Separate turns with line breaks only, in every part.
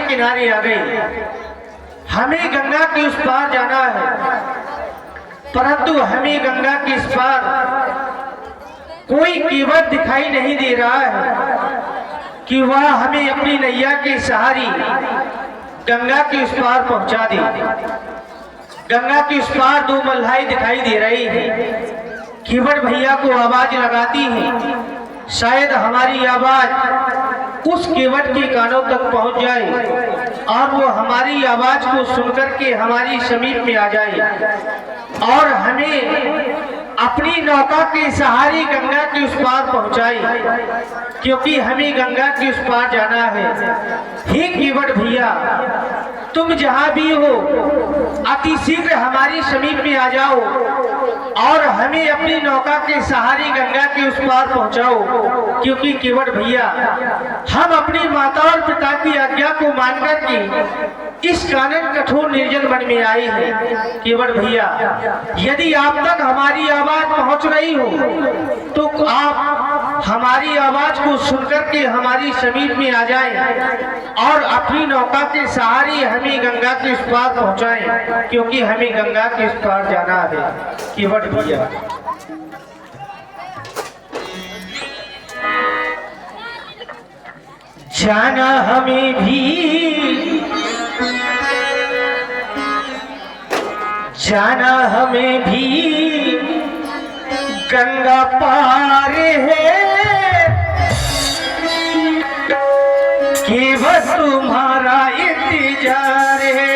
किनारे आ गए। हमें गंगा के उस पार जाना है, परंतु हमें गंगा के इस पार कोई केवट दिखाई नहीं दे रहा है कि वह हमें अपनी नैया के सहारे गंगा के उस पार पहुंचा दे। गंगा के उस पार दो मल्हाई दिखाई दे रही है। केवट भैया को आवाज लगाती है, शायद हमारी आवाज उस केवट के कानों तक पहुंच जाए और वो हमारी आवाज को सुनकर के हमारी समीप में आ जाए और हमें अपनी नौका के सहारे गंगा के उस पार पहुंचाए, क्योंकि हमें गंगा के उस पार जाना है। हे केवट भैया, तुम जहां भी हो अति शीघ्र हमारी समीप में आ जाओ और हमें अपनी नौका के सहारे गंगा के उस पार पहुंचाओ, क्योंकि केवट भैया हम अपनी माता और पिता की आज्ञा को मानकर के इस कानन कठोर निर्जन वन में आए हैं। केवट भैया, यदि आप तक हमारी आवाज पहुंच रही हो तो आप हमारी आवाज को सुनकर के हमारी समीप में आ जाएं और अपनी नौका के सहारे हमें गंगा के उस पार पहुंचाएं, क्योंकि हमें गंगा के उस पार जाना है। केवट भैया, जाना हमें भी, जाना हमें भी गंगा पार है, केवल तुम्हारा इंतजार है।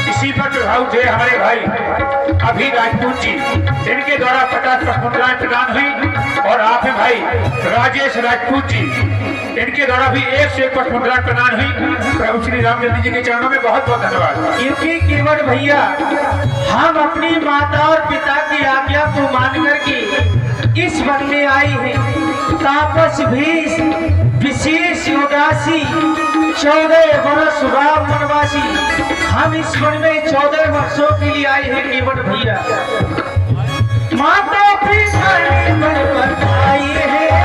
इसी पर प्रभाव थे हमारे भाई अभी राजपूत जी, इनके द्वारा 50 मुद्राएं प्रदान हुई और आप भाई राजेश राजपूत जी, इनके द्वारा भी 1 से 1 मुद्राएं प्रदान हुई। प्रभु श्री रामचंद्र जी के चरणों में बहुत बहुत धन्यवाद।
क्योंकि केवट भैया हम अपनी माता और पिता की आज्ञा को मान करके इस वन में आए हैं। तापस भीष विशेष उदासी 14 वर्ष राम वनवासी, हम इस वन में 14 वर्षों के लिए आए हैं। केवट भैया, माता पिता ने मन पर आए हैं,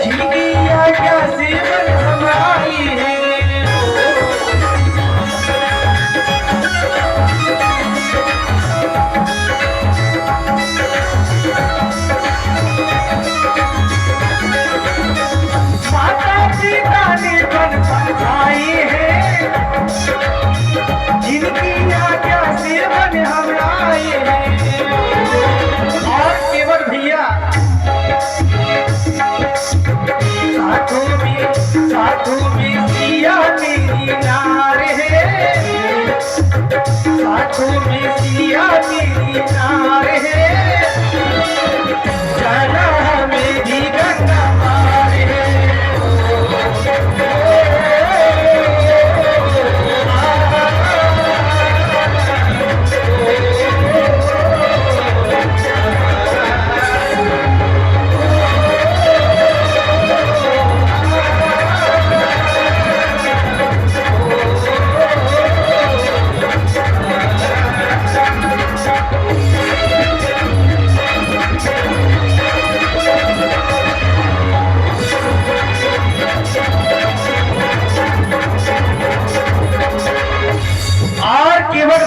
जिनकी आज्ञा से मन हम आए हैं। जिनकी आज्ञा से मन हम आए हैं। और केवट भैया, साधु में सिया मेरी नार है, साधु में सिया मेरी नार है, जाना हमें भी गंगा पार है।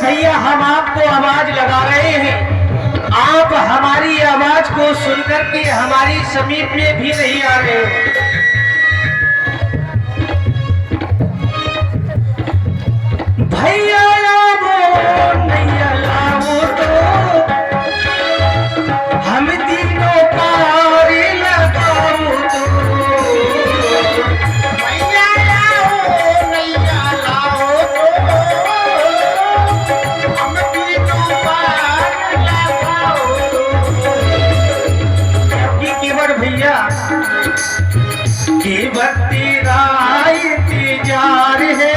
भैया, हम आपको आवाज लगा रहे हैं, आप हमारी आवाज को सुनकर के हमारी समीप में भी नहीं आ रहे हो। भैया लावो नैया लावो तो हम तीनों पार लगाओ तो, भैया लावो केवट तेरा इंतजार है,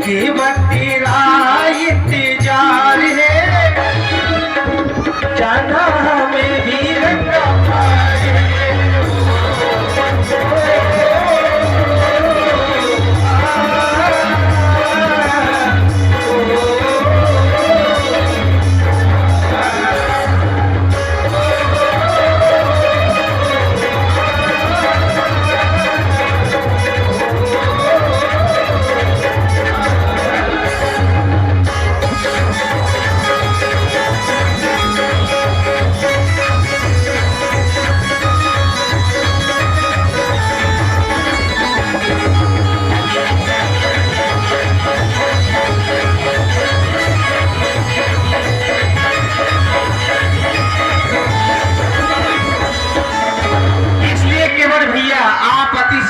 केवट तेरा इंतजार है, जाना हमें भी रंगा पार है।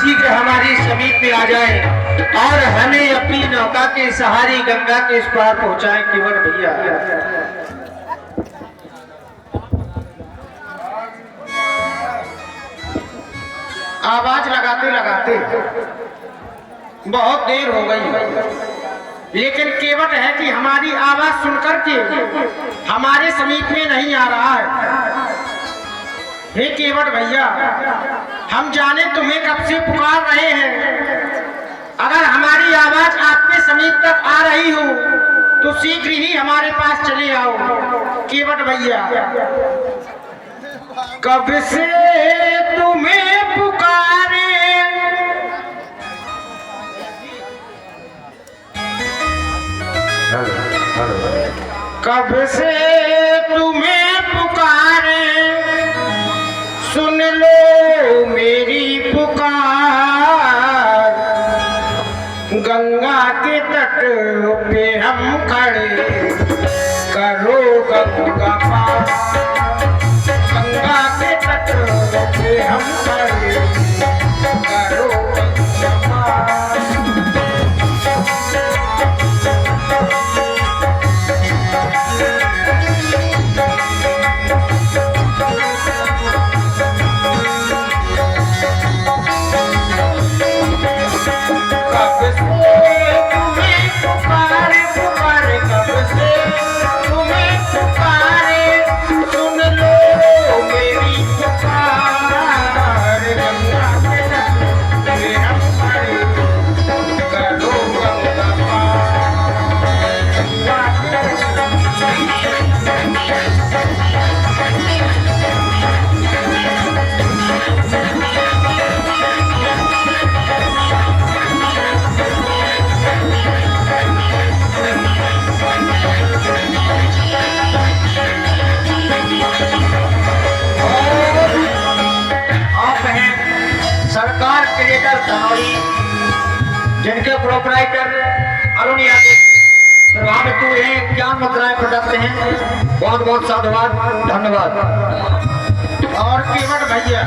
शीघ्र हमारी समीप में आ जाए और हमें अपनी नौका के सहारे गंगा के इस पार पहुंचाएं केवट भैया। आवाज लगाते लगाते बहुत देर हो गई, लेकिन केवट है कि हमारी आवाज सुनकर के हमारे समीप में नहीं आ रहा है। हे केवट भैया, हम जाने तुम्हें कब से पुकार रहे हैं, अगर हमारी आवाज आपके समीप तक आ रही हो तो शीघ्र ही हमारे पास चले आओ। केवट भैया, कब से तुम्हें पुकारे, कब से तुम्हें पुकारे, सुन लो मेरी पुकार, गंगा के तट पे हम खड़े, करो गंगा पार, गंगा के तट पे हम खड़े, करो गंगा पार। जिनके प्रोपराइटर अरुण यादव वहां पे तू है ज्ञान मुद्राएं पढ़ाते हैं, बहुत बहुत साधुवाद, धन्यवाद। और केवट भैया